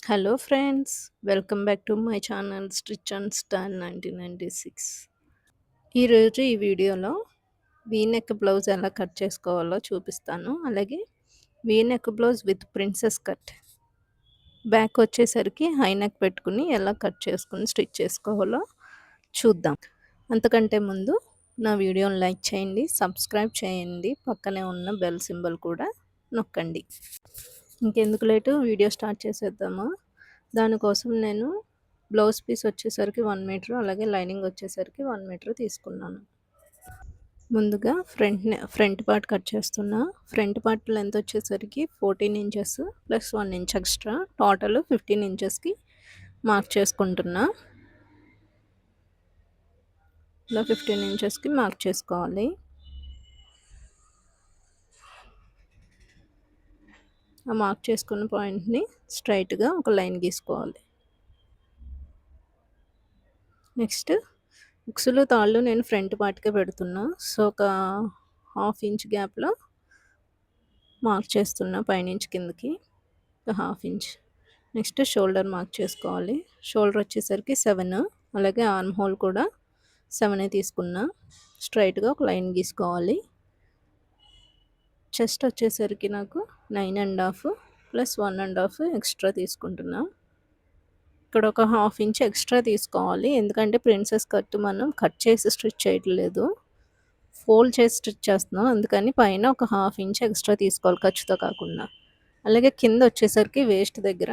Hello friends, welcome back to my channel stitch and style 1996. ఈరోజు ఈ వీడియోలో V neck blouse ఎలా cut చేసుకోవాలో చూపిస్తాను. అలాగే V neck blouse with princess cut back వచ్చేసరికి హై నెక్ పెట్టుకుని ఎలా కట్ చేసుకుని స్టిచ్ చేసుకోవాలో చూద్దాం. అంతకంటే ముందు నా వీడియోని లైక్ చేయండి, సబ్స్క్రైబ్ చేయండి, పక్కనే ఉన్న బెల్ సింబల్ కూడా నొక్కండి. ఇంకెందుకు లేటు వీడియో స్టార్ట్ చేసేద్దామా. దానికోసం నేను బ్లౌజ్ పీస్ వచ్చేసరికి 1 మీటర్, అలాగే లైనింగ్ వచ్చేసరికి 1 మీటర్ తీసుకున్నాను. ముందుగా ఫ్రంట్ పార్ట్ కట్ చేస్తున్నా. ఫ్రంట్ పార్ట్ లెంత్ వచ్చేసరికి 14 inches plus 1 inch extra, total 15 ఇంచెస్కి మార్క్ చేసుకుంటున్నా. ఇలా 15 ఇంచెస్కి మార్క్ చేసుకోవాలి. ఆ మార్క్ చేసుకున్న పాయింట్ని స్ట్రైట్గా ఒక లైన్ గీసుకోవాలి. నెక్స్ట్ ఉక్సులు తాళ్ళు నేను ఫ్రంట్ పార్ట్కే పెడుతున్నా. సో ఒక హాఫ్ ఇంచ్ గ్యాప్లో మార్క్ చేస్తున్నా, పైనుంచి కిందకి ఒక half inch. Next shoulder mark చేసుకోవాలి. షోల్డర్ వచ్చేసరికి 7, అలాగే ఆర్మ్ హోల్ కూడా 7 తీసుకున్నా. స్ట్రైట్గా ఒక లైన్ గీసుకోవాలి. చెస్ట్ వచ్చేసరికి నాకు 9.5 ప్లస్ 1.5 ఎక్స్ట్రా తీసుకుంటున్నా. ఇక్కడ ఒక హాఫ్ ఇంచ్ ఎక్స్ట్రా తీసుకోవాలి, ఎందుకంటే ప్రిన్సెస్ కట్ మనం కట్ చేసి స్టిచ్ చేయట్లేదు, ఫోల్డ్ చేసి స్టిచ్ చేస్తున్నాం. అందుకని పైన ఒక హాఫ్ ఇంచ్ ఎక్స్ట్రా తీసుకోవాలి, ఖర్చుతో కాకుండా. అలాగే కింద వచ్చేసరికి వేస్ట్ దగ్గర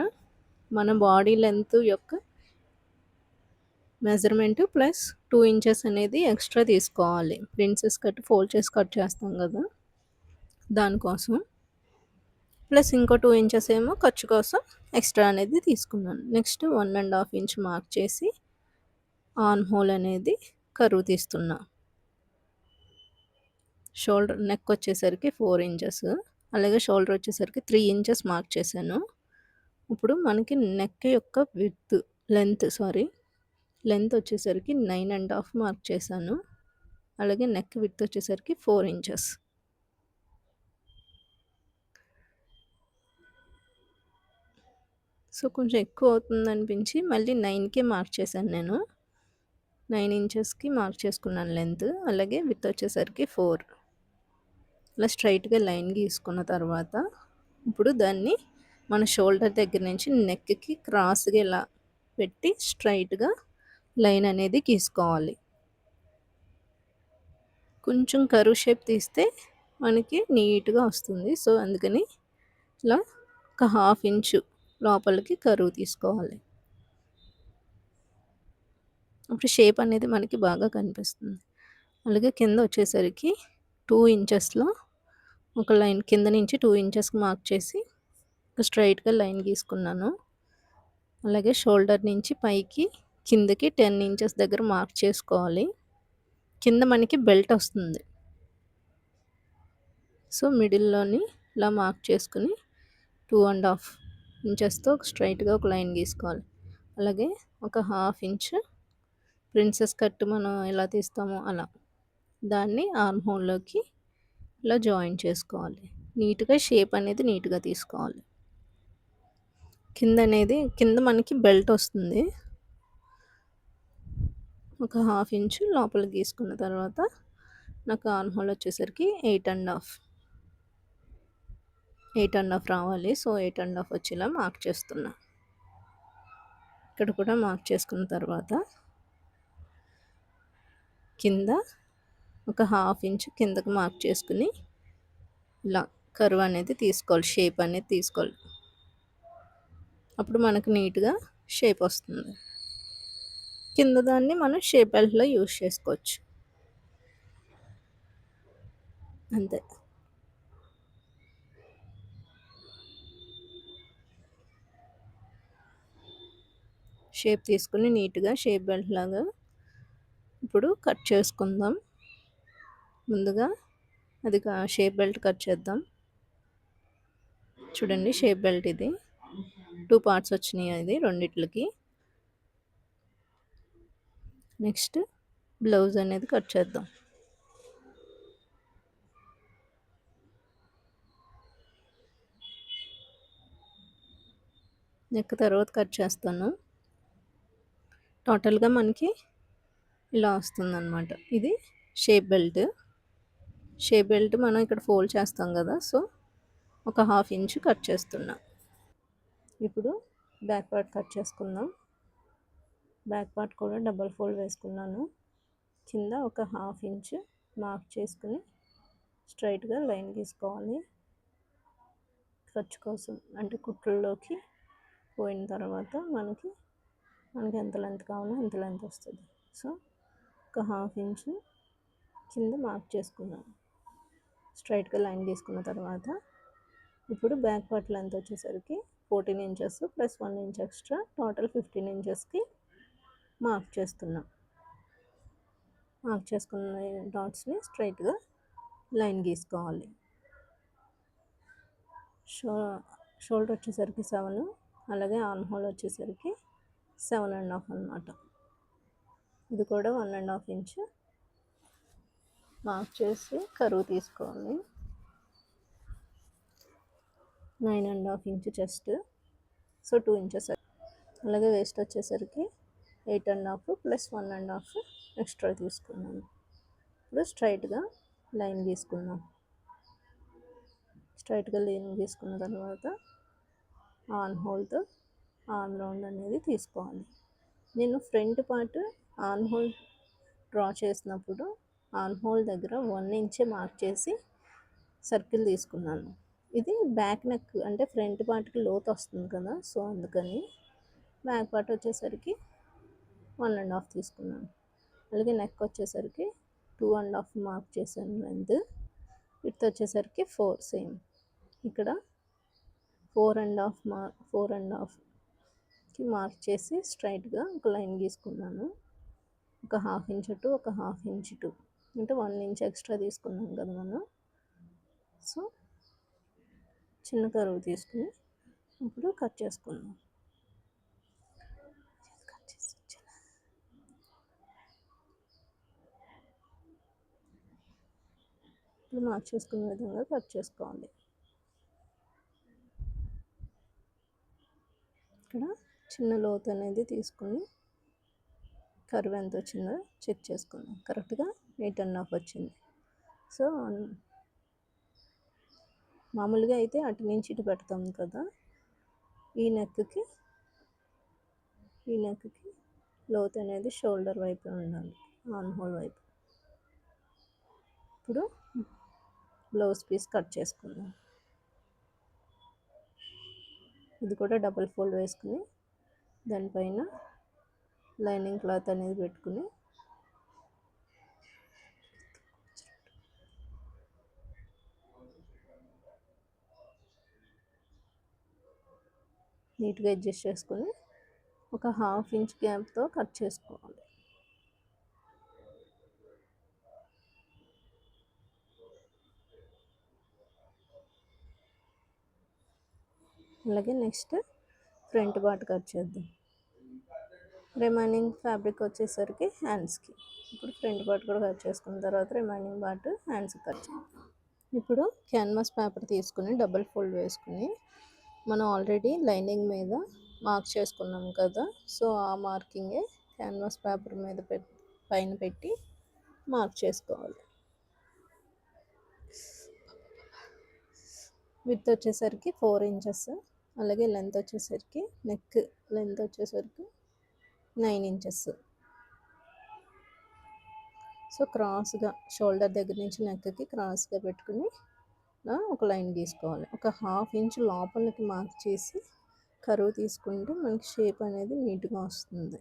మన బాడీ లెంత్ యొక్క మెజర్మెంట్ ప్లస్ 2 ఇంచెస్ అనేది ఎక్స్ట్రా తీసుకోవాలి. ప్రిన్సెస్ కట్ ఫోల్డ్ చేసి కట్ చేస్తాం కదా, దానికోసం. ప్లస్ ఇంకో 2 ఇంచెస్ ఏమో ఖర్చు కోసం ఎక్స్ట్రా అనేది తీసుకున్నాను. నెక్స్ట్ 1.5 ఇంచ్ మార్క్ చేసి ఆర్మ్ హోల్ అనేది కరువు తీస్తున్నా. షోల్డర్ నెక్ వచ్చేసరికి 4 ఇంచెస్, అలాగే షోల్డర్ వచ్చేసరికి 3 ఇంచెస్ మార్క్ చేశాను. ఇప్పుడు మనకి నెక్ యొక్క లెంత్ వచ్చేసరికి 9.5 మార్క్ చేశాను. అలాగే నెక్ విడ్త్ వచ్చేసరికి 4 ఇంచెస్. సో కొంచెం ఎక్కువ అవుతుంది అనిపించి మళ్ళీ 9కే మార్క్ చేశాను నేను. 9 ఇంచెస్కి మార్క్ చేసుకున్నాను లెంత్. అలాగే విడ్త్ వచ్చేసరికి 4. ఇలా స్ట్రైట్గా లైన్ గీసుకున్న తర్వాత ఇప్పుడు దాన్ని మన షోల్డర్ దగ్గర నుంచి నెక్కి క్రాస్గా ఇలా పెట్టి స్ట్రైట్గా లైన్ అనేది గీసుకోవాలి. కొంచెం కర్వ్ షేప్ తీస్తే మనకి నీట్గా వస్తుంది. సో అందుకని ఇలా ఒక హాఫ్ ఇంచు లోపలికి కర్వ్ తీసుకోవాలి. అప్పుడు షేప్ అనేది మనకి బాగా కనిపిస్తుంది. అలాగే కింద వచ్చేసరికి 2 ఇంచెస్లో ఒక లైన్ కింద నుంచి 2 ఇంచెస్కి మార్క్ చేసి స్ట్రైట్గా లైన్ గీసుకున్నాను. అలాగే షోల్డర్ నుంచి పైకి కిందకి 10 ఇంచెస్ దగ్గర మార్క్ చేసుకోవాలి. కింద మనకి బెల్ట్ వస్తుంది. సో మిడిల్లోని ఇలా మార్క్ చేసుకుని 2.5 ఇంచెస్తో స్ట్రైట్గా ఒక లైన్ గీసుకోవాలి. అలాగే ఒక హాఫ్ ఇంచ్ ప్రిన్సెస్ కట్ మనం ఎలా తీస్తామో అలా దాన్ని ఆర్మ్ హోల్లోకి ఇలా జాయిన్ చేసుకోవాలి. నీట్గా షేప్ అనేది నీట్గా తీసుకోవాలి. కింద మనకి బెల్ట్ వస్తుంది. ఒక హాఫ్ ఇంచ్ లోపల గీసుకున్న తర్వాత నాకు ఆర్మ్ హోల్ వచ్చేసరికి 8.5 రావాలి. సో 8.5 వచ్చేలా మార్క్ చేస్తున్నా. ఇక్కడ కూడా మార్క్ చేసుకున్న తర్వాత కింద ఒక హాఫ్ ఇంచ్ కిందకు మార్క్ చేసుకుని ఇలా కర్వ్ అనేది తీసుకోవాలి, షేప్ అనేది తీసుకోవాలి. అప్పుడు మనకు నీట్గా షేప్ వస్తుంది. కింద దాన్ని మనం షేప్ బెల్ట్లో యూజ్ చేసుకోవచ్చు. అంతే. షేప్ తీసుకుని నీట్గా షేప్ బెల్ట్ లాగా ఇప్పుడు కట్ చేసుకుందాం. ముందుగా అది షేప్ బెల్ట్ కట్ చేద్దాం. చూడండి, షేప్ బెల్ట్ ఇది 2 పార్ట్స్ వచ్చినాయి అది రెండిట్లకి. నెక్స్ట్ బ్లౌజ్ అనేది కట్ చేద్దాం. నెక్ తర్వాత కట్ చేస్తాను. టోటల్‌గా మనకి ఇలా వస్తుందనమాట. ఇది షేప్ బెల్ట్. షేప్ బెల్ట్ మనం ఇక్కడ ఫోల్డ్ చేస్తాం కదా! సో, ఒక హాఫ్ ఇంచ్ కట్ చేస్తున్నా. ఇప్పుడు బ్యాక్ పార్ట్ కట్ చేసుకుందాం. బ్యాక్ పార్ట్ కూడా డబల్ ఫోల్డ్ వేసుకున్నాను. కింద ఒక హాఫ్ ఇంచ్ మార్క్ చేసుకుని స్ట్రైట్‌గా లైన్ గీసుకోవాలి. ఖర్చు కోసం అంటే కుట్లలోకి పోయిన తర్వాత మనకి ఎంత లెంత్ కావాలో అంత లెంత్ వస్తుంది. సో, ఒక హాఫ్ ఇంచ్ కింద మార్క్ చేసుకున్నాం. స్ట్రైట్‌గా లైన్ గీసుకున్న తర్వాత ఇప్పుడు బ్యాక్ పార్ట్ లెంత్ వచ్చేసరికి 14 inches plus 1 inch extra total 15 ఇంచెస్కి మార్క్ చేస్తున్నాం. మార్క్ చేసుకున్న డాట్స్ని స్ట్రైట్‌గా లైన్ గీసుకోవాలి. షోల్డర్ వచ్చేసరికి 7, అలాగే ఆర్మ్ హోల్ వచ్చేసరికి 7.5 అనమాట. ఇది కూడా 1.5 ఇంచ్ మార్క్ చేసి కరువు తీసుకోవాలి. 9.5 ఇంచ్ చెస్ట్, సో 2 ఇంచెస్. అలాగే వేస్ట్ వచ్చేసరికి 8.5 ప్లస్ 1.5 ఎక్స్ట్రా తీసుకున్నాను. ఇప్పుడు స్ట్రైట్‌గా లైన్ గీసుకుందాం. స్ట్రైట్‌గా లైన్ గీసుకున్న తర్వాత ఆర్మ్ హోల్తో ఆర్మ్ రౌండ్ అనేది తీసుకోవాలి. నేను front part arm whole draw చేసినప్పుడు ఆర్మ్ హోల్ దగ్గర 1 ఇంచే మార్క్ చేసి సర్కిల్ తీసుకున్నాను. ఇది బ్యాక్ నెక్ అంటే ఫ్రంట్ పార్ట్కి లోతు వస్తుంది కదా! సో, అందుకని బ్యాక్ పార్ట్ వచ్చేసరికి 1.5 తీసుకున్నాను. అలాగే నెక్ వచ్చేసరికి 2.5 మార్క్ చేశాను లెంత్. విడ్త్ వచ్చేసరికి 4 సేమ్. ఇక్కడ 4.5కి మార్క్ చేసి స్ట్రైట్‌గా ఒక లైన్ గీసుకున్నాను. ఒక హాఫ్ ఇంచ్ టు ఒక హాఫ్ ఇంచ్ టు అంటే 1 ఇంచ్ ఎక్స్ట్రా తీసుకున్నాం కదా మనం. సో, చిన్న కరువు తీసుకుని ఇప్పుడు కట్ చేసుకుందాం. ఇప్పుడు మార్క్ చేసుకునే విధంగా కట్ చేసుకోవాలి. ఇక్కడ చిన్న లోతు అనేది తీసుకుని కరువు ఎంత వచ్చిందో చెక్ చేసుకుందాం. కరెక్ట్‌గా 8.5 వచ్చింది. సో, మామూలుగా అయితే అటు నుంచి ఇటు పెడతాం కదా! ఈ నెక్కి లోతు అనేది షోల్డర్ వైపు ఉండాలి, ఆర్మ్ హోల్ వైపు. ఇప్పుడు బ్లౌజ్ పీస్ కట్ చేసుకుందాం. ఇది కూడా డబుల్ ఫోల్డ్ వేసుకుని దానిపైన లైనింగ్ క్లాత్ అనేది పెట్టుకుని నీట్గా అడ్జస్ట్ చేసుకుని ఒక హాఫ్ ఇంచ్ గ్యాప్తో కట్ చేసుకోవాలి. అలాగే నెక్స్ట్ ఫ్రంట్ పార్ట్ కట్ చేద్దాం. రిమైనింగ్ ఫ్యాబ్రిక్ వచ్చేసరికి హ్యాండ్స్కి. ఇప్పుడు ఫ్రంట్ పార్ట్ కూడా కట్ చేసుకున్న తర్వాత రిమైనింగ్ పార్ట్ హ్యాండ్స్కి కట్ చేద్దాం. ఇప్పుడు క్యాన్వాస్ పేపర్ తీసుకుని డబుల్ ఫోల్డ్ వేసుకుని మనం ఆల్రెడీ లైనింగ్ మీద మార్క్ చేసుకున్నాం కదా! సో, ఆ మార్కింగే క్యాన్వాస్ పేపర్ మీద పైన పెట్టి మార్క్ చేసుకోవాలి. విడ్త్ వచ్చేసరికి 4 ఇంచెస్, అలాగే లెంత్ వచ్చేసరికి నెక్ లెంత్ వచ్చేసరికి 9 ఇంచెస్. సో, క్రాస్గా షోల్డర్ దగ్గర నుంచి నెక్కి క్రాస్గా పెట్టుకుని ఒక లైన్ గీసుకోవాలి. ఒక హాఫ్ ఇంచ్ లోపలికి మార్క్ చేసి కరువు తీసుకుంటే మనకి షేప్ అనేది నీట్గా వస్తుంది.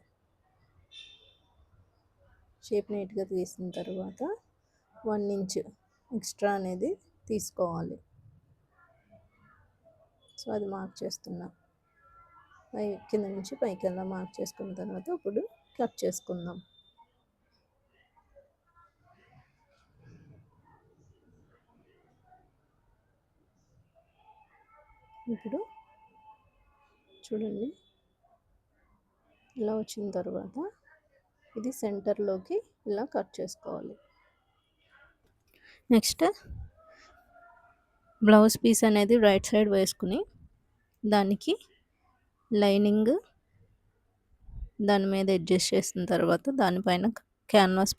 షేప్ నీట్గా తీసిన తర్వాత 1 ఇంచ్ ఎక్స్ట్రా అనేది తీసుకోవాలి. సో, అది మార్క్ చేస్తున్నా. కింద నుంచి పైకి అలా మార్క్ చేసుకున్న తర్వాత ఇప్పుడు కట్ చేసుకుందాం. ఇప్పుడు చూడండి, ఇలా వచ్చిన తర్వాత ఇది సెంటర్లోకి ఇలా కట్ చేసుకోవాలి. నెక్స్ట్ బ్లౌజ్ పీస్ అనేది రైట్ సైడ్ వేసుకుని దానికి లైనింగ్ దాని మీద అడ్జస్ట్ చేసిన తర్వాత దానిపైన క్యాన్వాస్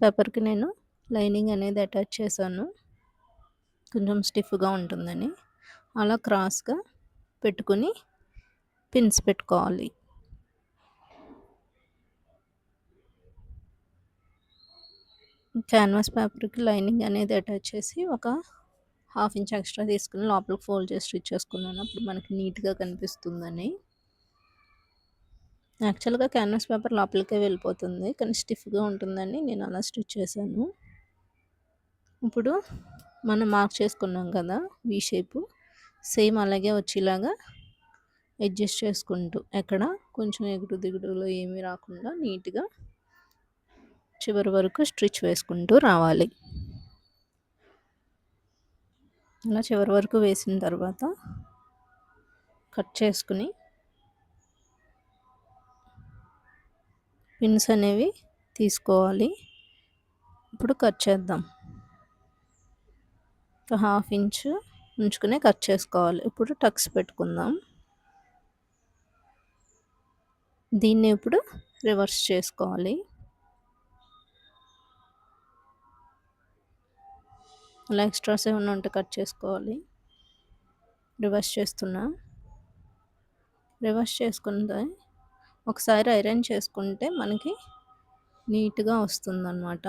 పేపర్కి నేను లైనింగ్ అనేది అటాచ్ చేశాను, కొంచెం స్టిఫ్గా ఉంటుందని. అలా క్రాస్గా పెట్టుకుని పిన్స్ పెట్టుకోవాలి. క్యాన్వాస్ పేపర్కి లైనింగ్ అనేది అటాచ్ చేసి ఒక 1/2 ఇంచ్ ఎక్స్ట్రా తీసుకుని లోపలికి ఫోల్డ్ చేసి స్టిచ్ చేసుకున్నాను. అప్పుడు మనకి నీట్గా కనిపిస్తుందని. యాక్చువల్గా క్యాన్వాస్ పేపర్ లోపలికే వెళ్ళిపోతుంది, కానీ స్టిఫ్గా ఉంటుందని నేను అలా స్టిచ్ చేశాను. ఇప్పుడు మనం మార్క్ చేసుకున్నాం కదా వీ షేపు, సేమ్ అలాగే వచ్చేలాగా అడ్జస్ట్ చేసుకుంటూ ఎక్కడ కొంచెం ఎగుడు దిగుడులో ఏమీ రాకుండా నీట్గా చివరి వరకు స్టిచ్ వేసుకుంటూ రావాలి. అలా చివరి వరకు వేసిన తర్వాత కట్ చేసుకుని పిన్స్ అనేవి తీసుకోవాలి. ఇప్పుడు కట్ చేద్దాం. ఒక 1/2 ఇంచ్ ఉంచుకునే కట్ చేసుకోవాలి. ఇప్పుడు టక్స్ పెట్టుకుందాం. దీన్ని ఇప్పుడు రివర్స్ చేసుకోవాలి. అలా ఎక్స్ట్రాస్ ఏమైనా ఉంటే కట్ చేసుకోవాలి. రివర్స్ చేస్తున్నా. రివర్స్ చేసుకుంటే ఒకసారి ఐరన్ చేసుకుంటే మనకి నీట్గా వస్తుందన్నమాట.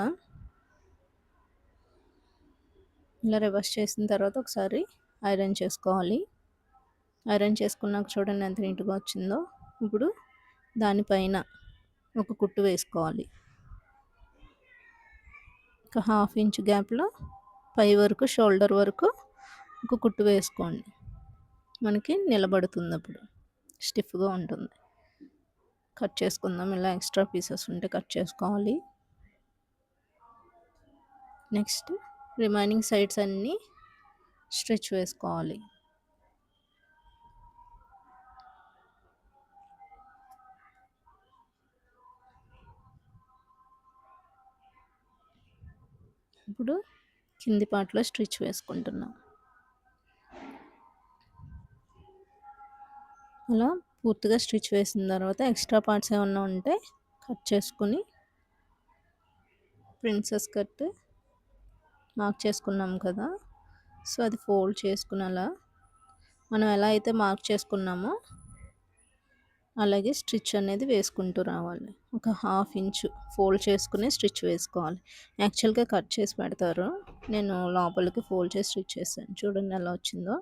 ఇలా రివర్స్ చేసిన తర్వాత ఒకసారి ఐరన్ చేసుకోవాలి. ఐరన్ చేసుకున్నాక చూడండి ఎంత నీట్గా వచ్చిందో. ఇప్పుడు దానిపైన ఒక కుట్టు వేసుకోవాలి. ఒక 1/2 ఇంచ్ గ్యాప్లో పై వరకు షోల్డర్ వరకు ఒక కుట్టు వేసుకోండి, మనకి నిలబడుతుంది, అప్పుడు స్టిఫ్గా ఉంటుంది. కట్ చేసుకుందాం. ఇలా ఎక్స్ట్రా పీసెస్ ఉంటే కట్ చేసుకోవాలి. నెక్స్ట్ రిమైనింగ్ సైడ్స్ అన్నీ స్టిచ్ వేసుకోవాలి. ఇప్పుడు కింది పార్ట్లో స్టిచ్ వేసుకుంటున్నాం. అలా పూర్తిగా స్టిచ్ వేసిన తర్వాత ఎక్స్ట్రా పార్ట్స్ ఏమన్నా ఉంటే కట్ చేసుకుని ప్రిన్సెస్ కట్ మార్క్ చేసుకున్నాం కదా, సో అది ఫోల్డ్ చేసుకుని అలా మనం ఎలా అయితే మార్క్ చేసుకున్నామో అలాగే స్టిచ్ అనేది వేసుకుంటూ రావాలి. ఒక 1/2 ఇంచ్ ఫోల్డ్ చేసుకుని స్టిచ్ వేసుకోవాలి. యాక్చువల్గా కట్ చేసి పెడతారు, నేను లోపలికి ఫోల్డ్ చేసి స్టిచ్ చేశాను. చూడండి ఎలా వచ్చిందో.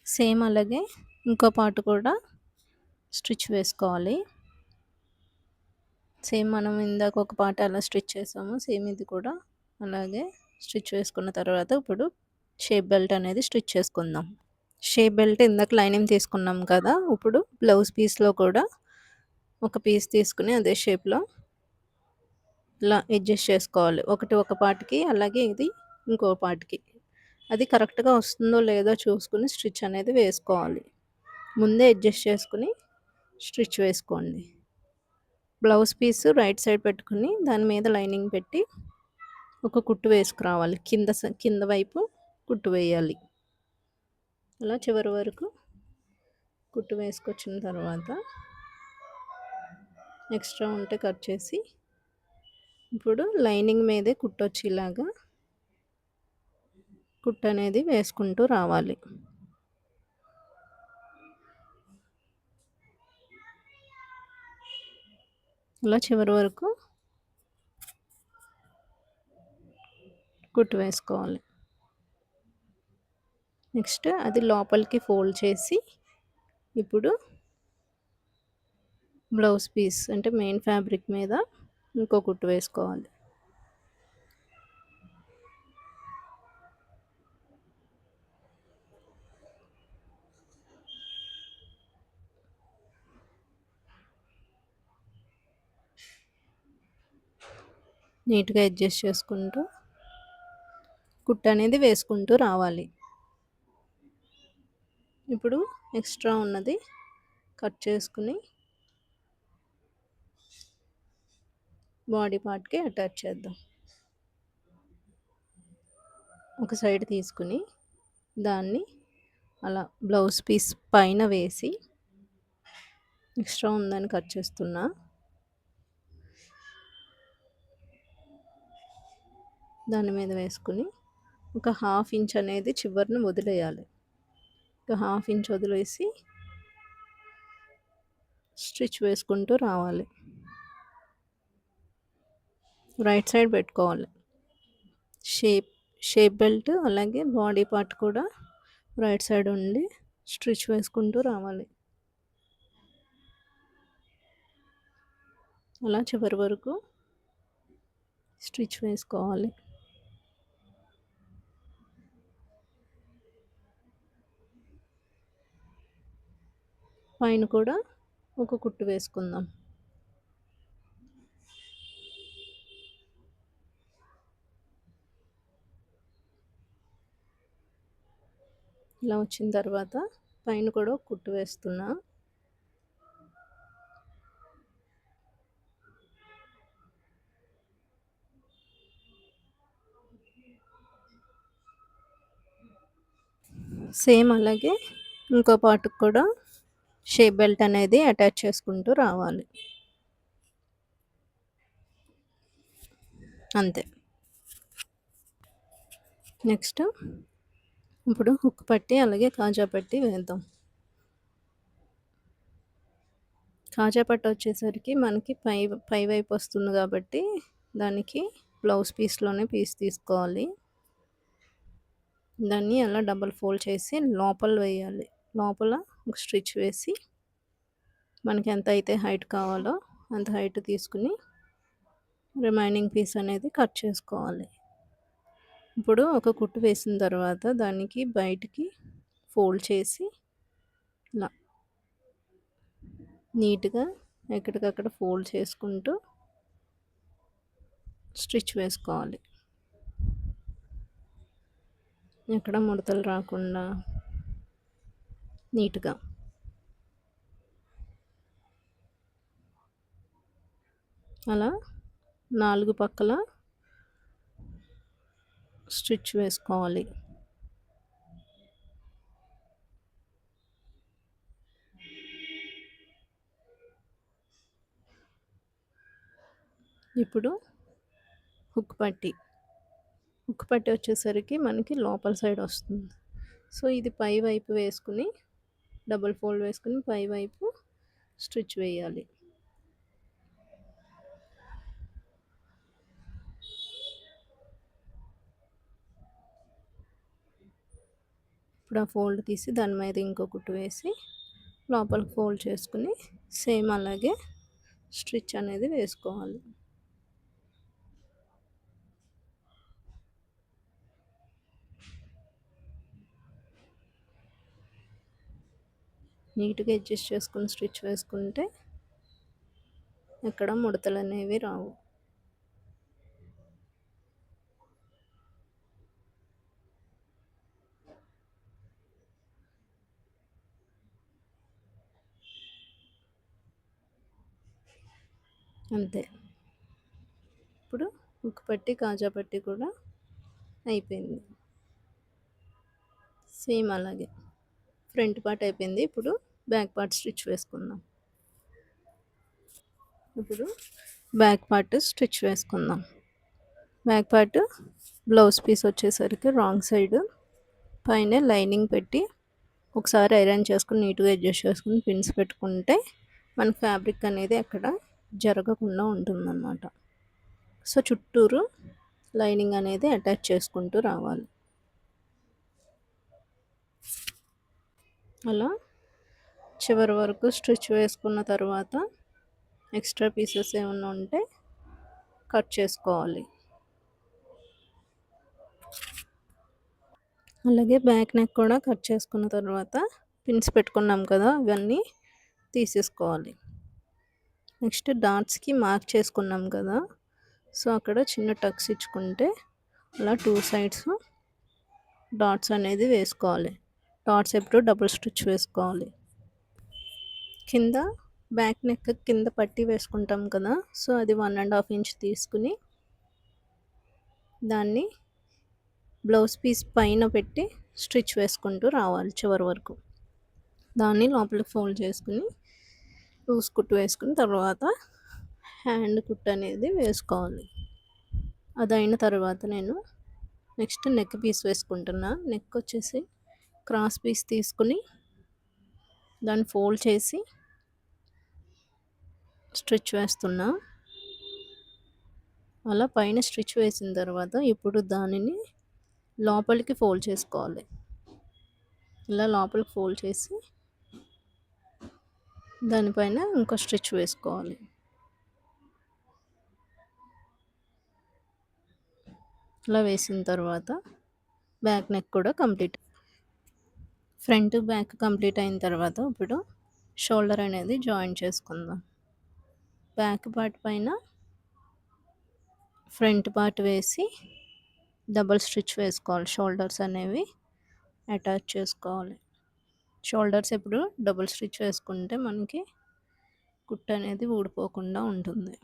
సేమ్ అలాగే ఇంకో పార్ట్ కూడా స్టిచ్ వేసుకోవాలి. సేమ్ మనం ఇందాక ఒక పార్ట్ ఎలా స్టిచ్ చేసామో సేమ్ ఇది కూడా అలాగే స్టిచ్ వేసుకున్న తర్వాత ఇప్పుడు షేప్ బెల్ట్ అనేది స్టిచ్ చేసుకుందాం. షేప్ బెల్ట్ ఇందాక లైనింగ్ తీసుకున్నాం కదా, ఇప్పుడు బ్లౌజ్ పీస్లో కూడా ఒక పీస్ తీసుకుని అదే షేప్లో ఇలా అడ్జస్ట్ చేసుకోవాలి. ఒకటి ఒక పార్ట్కి, అలాగే ఇది ఇంకో పార్ట్కి. అది కరెక్ట్గా వస్తుందో లేదో చూసుకుని స్టిచ్ అనేది వేసుకోవాలి. ముందే అడ్జస్ట్ చేసుకుని స్టిచ్ వేసుకోండి. బ్లౌజ్ పీస్ రైట్ సైడ్ పెట్టుకుని దాని మీద లైనింగ్ పెట్టి ఒక కుట్టు వేసుకురావాలి. కింద వైపు కుట్టు వేయాలి. అలా చివరి వరకు కుట్టు వేసుకొచ్చిన తర్వాత ఎక్స్ట్రా ఉంటే కట్ చేసి ఇప్పుడు లైనింగ్ మీదే కుట్టు వచ్చేలాగా కుట్టు అనేది వేసుకుంటూ రావాలి. అలా చివరి వరకు కుట్టు వేసుకోవాలి. నెక్స్ట్ అది లోపలికి ఫోల్డ్ చేసి ఇప్పుడు బ్లౌజ్ పీస్ అంటే మెయిన్ ఫ్యాబ్రిక్ మీద ఇంకో కుట్టు వేసుకోవాలి. నీట్గా అడ్జస్ట్ చేసుకుంటూ కుట్టు అనేది వేసుకుంటూ రావాలి. ఇప్పుడు ఎక్స్ట్రా ఉన్నది కట్ చేసుకుని బాడీ పార్ట్కి అటాచ్ చేద్దాం. ఒక సైడ్ తీసుకుని దాన్ని అలా బ్లౌజ్ పీస్ పైన వేసి ఎక్స్ట్రా ఉందని కట్ చేస్తున్నా. దాని మీద వేసుకుని ఒక 1/2 ఇంచ్ అనేది చివరన వదిలేయాలి. ఒక 1/2 ఇంచ్ వదిలేసి స్టిచ్ వేసుకుంటూ రావాలి. రైట్ సైడ్ పెట్టుకోవాలి. షేప్ బెల్ట్ అలాగే బాడీ పార్ట్ కూడా రైట్ సైడ్ ఉండి స్టిచ్ వేసుకుంటూ రావాలి. అలా చివరి వరకు స్టిచ్ వేసుకోవాలి. పైన కూడా ఒక కుట్టు వేసుకుందాం. ఇలా వచ్చిన తర్వాత పైన కూడా ఒక కుట్టు వేస్తున్నా. సేమ్ అలాగే ఇంకో పార్ట్కి కూడా షేప్ బెల్ట్ అనేది అటాచ్ చేసుకుంటూ రావాలి. అంతే. నెక్స్ట్ ఇప్పుడు హుక్ పట్టి అలాగే కాజా పట్టి వేద్దాం. కాజా పట్టు వచ్చేసరికి మనకి పై వైపు వస్తుంది కాబట్టి దానికి బ్లౌజ్ పీస్లోనే పీస్ తీసుకోవాలి. దాన్ని అలా డబుల్ ఫోల్డ్ చేసి లోపల వేయాలి. లోపల ఒక స్టిచ్ వేసి మనకి ఎంత అయితే హైట్ కావాలో అంత హైట్ తీసుకుని రిమైనింగ్ పీస్ అనేది కట్ చేసుకోవాలి. ఇప్పుడు ఒక కుట్టు వేసిన తర్వాత దానికి బయటికి ఫోల్డ్ చేసి ఇలా నీట్గా ఎక్కడికక్కడ ఫోల్డ్ చేసుకుంటూ స్టిచ్ వేసుకోవాలి. ఎక్కడ ముడతలు రాకుండా నీట్గా. అలా 4 పక్కల స్టిచ్ వేసుకోవాలి. ఇప్పుడు హుక్ పట్టి వచ్చేసరికి మనకి లోపల సైడ్ వస్తుంది. సో ఇది పై వైపు వేసుకుని డబుల్ ఫోల్డ్ వేసుకుని పై వైపు స్టిచ్ వేయాలి. ఇప్పుడు ఆ ఫోల్డ్ తీసి దాని మీద ఇంకో కుట్టు వేసి లోపలికి ఫోల్డ్ చేసుకుని సేమ్ అలాగే స్టిచ్ అనేది వేసుకోవాలి. నీట్గా అడ్జస్ట్ చేసుకుని స్టిచ్ వేసుకుంటే ఎక్కడ ముడతలు అనేవి రావు. అంతే. ఇప్పుడు హుక్ పట్టి కాజా పట్టి కూడా అయిపోయింది. సేమ్ అలాగే ఫ్రంట్ పార్ట్ అయిపోయింది. ఇప్పుడు బ్యాక్ పార్ట్ స్టిచ్ వేసుకుందాం. ఇప్పుడు బ్యాక్ పార్ట్ స్టిచ్ వేసుకుందాం. బ్యాక్ పార్ట్ బ్లౌజ్ పీస్ వచ్చేసరికి రాంగ్ సైడ్ పైన లైనింగ్ పెట్టి ఒకసారి ఐరన్ చేసుకుని నీట్గా అడ్జస్ట్ చేసుకుని పిన్స్ పెట్టుకుంటే మన ఫ్యాబ్రిక్ అనేది అక్కడ జరగకుండా ఉంటుందన్నమాట. సో చుట్టూరు లైనింగ్ అనేది అటాచ్ చేసుకుంటూ రావాలి. అలా చివరి వరకు స్టిచ్ వేసుకున్న తర్వాత ఎక్స్ట్రా పీసెస్ ఏమన్నా ఉంటే కట్ చేసుకోవాలి. అలాగే బ్యాక్ నెక్ కూడా కట్ చేసుకున్న తర్వాత పిన్స్ పెట్టుకున్నాం కదా, ఇవన్నీ తీసేసుకోవాలి. నెక్స్ట్ డాట్స్కి మార్క్ చేసుకున్నాం కదా, సో అక్కడ చిన్న టక్స్ ఇచ్చుకుంటే అలా 2 సైడ్స్ డాట్స్ అనేది వేసుకోవాలి. డాట్స్ ఎప్పుడు డబుల్ స్టిచ్ వేసుకోవాలి. కింద బ్యాక్ నెక్ కింద పట్టి వేసుకుంటాం కదా, సో అది 1.5 ఇంచ్ తీసుకుని దాన్ని బ్లౌజ్ పీస్ పైన పెట్టి స్టిచ్ వేసుకుంటూ రావాలి చివరి వరకు. దాన్ని లోపలికి ఫోల్డ్ చేసుకుని లూజ్ కుట్టు వేసుకుని తర్వాత హ్యాండ్ కుట్టు అనేది వేసుకోవాలి. అదైన తర్వాత నేను నెక్స్ట్ నెక్ పీస్ వేసుకుంటున్నా. నెక్ వచ్చేసి క్రాస్ పీస్ తీసుకుని దాన్ని ఫోల్డ్ చేసి స్టిచ్ వేస్తున్నా. అలా పైన స్టిచ్ వేసిన తర్వాత ఇప్పుడు దానిని లోపలికి ఫోల్డ్ చేసుకోవాలి. ఇలా లోపలికి ఫోల్డ్ చేసి దానిపైన ఇంకో స్టిచ్ వేసుకోవాలి. ఇలా వేసిన తర్వాత బ్యాక్ నెక్ కూడా కంప్లీట్. ఫ్రంట్ బ్యాక్ కంప్లీట్ అయిన తర్వాత ఇప్పుడు షోల్డర్ అనేది జాయిన్ చేసుకుందాం. బ్యాక్ పార్ట్ పైన ఫ్రంట్ పార్ట్ వేసి డబల్ స్టిచ్ వేసుకోవాలి. షోల్డర్స్ అనేవి అటాచ్ చేసుకోవాలి. షోల్డర్స్ ఇప్పుడు డబుల్ స్టిచ్ వేసుకుంటే మనకి కుట్టు అనేది ఊడిపోకుండా ఉంటుంది.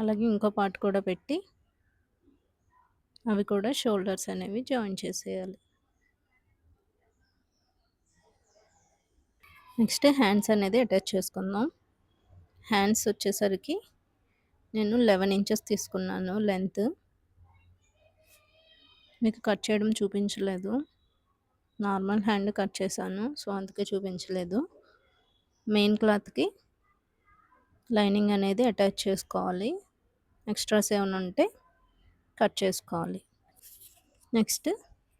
అలాగే ఇంకో పార్ట్ కూడా పెట్టి అవి కూడా షోల్డర్స్ అనేవి జాయిన్ చేసేయాలి. నెక్స్ట్ హ్యాండ్స్ అనేది అటాచ్ చేసుకుందాం. హ్యాండ్స్ వచ్చేసరికి నేను 11 ఇంచెస్ తీసుకున్నాను లెంత్. మీకు కట్ చేయడం చూపించలేదు, నార్మల్ హ్యాండ్ కట్ చేశాను, సో అందుకే చూపించలేదు. మెయిన్ క్లాత్కి లైనింగ్ అనేది అటాచ్ చేసుకోవాలి. ఎక్స్ట్రాస్ ఏమైనా ఉంటే కట్ చేసుకోవాలి. నెక్స్ట్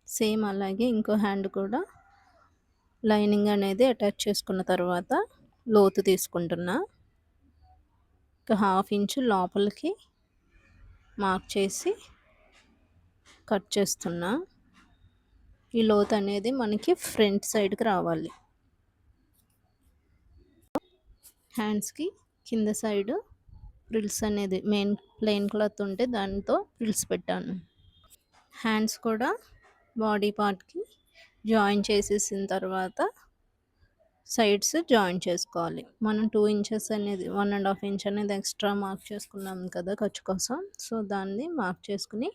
సేమ్ అలాగే ఇంకో హ్యాండ్ కూడా లైనింగ్ అనేది అటాచ్ చేసుకున్న తర్వాత లోతు తీసుకుంటున్నా. ఒక 1/2 ఇంచు లోపలికి మార్క్ చేసి కట్ చేస్తున్నా. ఈ లోతు అనేది మనకి ఫ్రంట్ సైడ్కి రావాలి. హ్యాండ్స్కి కింద సైడ్ ఫ్రిల్స్ అనేది మెయిన్ ప్లెయిన్ క్లాత్ ఉంటే దాంతో ఫ్రిల్స్ పెట్టాను. హ్యాండ్స్ కూడా బాడీ పార్ట్కి జాయిన్ చేసేసిన తర్వాత సైడ్స్ జాయిన్ చేసుకోవాలి. మనం 2 ఇంచెస్ అనేది 1.5 ఇంచ్ అనేది ఎక్స్ట్రా మార్క్ చేసుకున్నాం కదా ఖర్చు కోసం, సో దాన్ని మార్క్ చేసుకుని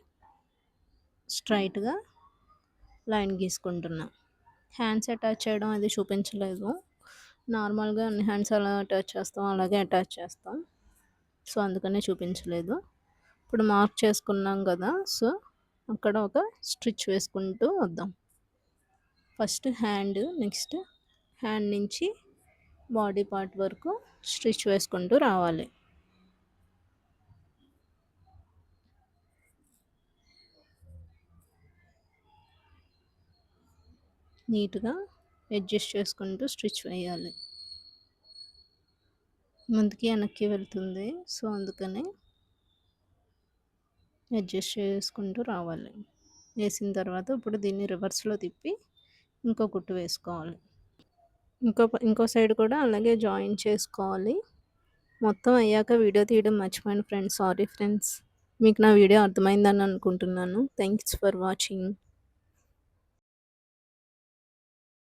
స్ట్రైట్గా లైన్ గీసుకుంటున్నా. హ్యాండ్స్ అటాచ్ చేయడం అది చూపించలేదు, నార్మల్గా అన్ని హ్యాండ్స్ ఎలా అటాచ్ చేస్తాం అలాగే అటాచ్ చేస్తాం, సో అందుకనే చూపించలేదు. ఇప్పుడు మార్క్ చేసుకున్నాం కదా, సో అక్కడ ఒక స్టిచ్ వేసుకుంటూ వద్దాం. ఫస్ట్ హ్యాండ్, నెక్స్ట్ హ్యాండ్ నుంచి బాడీ పార్ట్ వరకు స్టిచ్ వేసుకుంటూ రావాలి. నీట్గా అడ్జస్ట్ చేసుకుంటూ స్టిచ్ వేయాలి. ముందుకి వెనక్కి వెళ్తుంది, సో అందుకని అడ్జస్ట్ చేసుకుంటూ రావాలి. వేసిన తర్వాత ఇప్పుడు దీన్ని రివర్స్లో తిప్పి ఇంకో కుట్టు వేసుకోవాలి. ఇంకో సైడ్ కూడా అలాగే జాయిన్ చేసుకోవాలి. మొత్తం అయ్యాక వీడియో తీయడం మర్చిపోయాను ఫ్రెండ్స్, సారీ ఫ్రెండ్స్. మీకు నా వీడియో అర్థమైందని అనుకుంటున్నాను. Thanks for watching.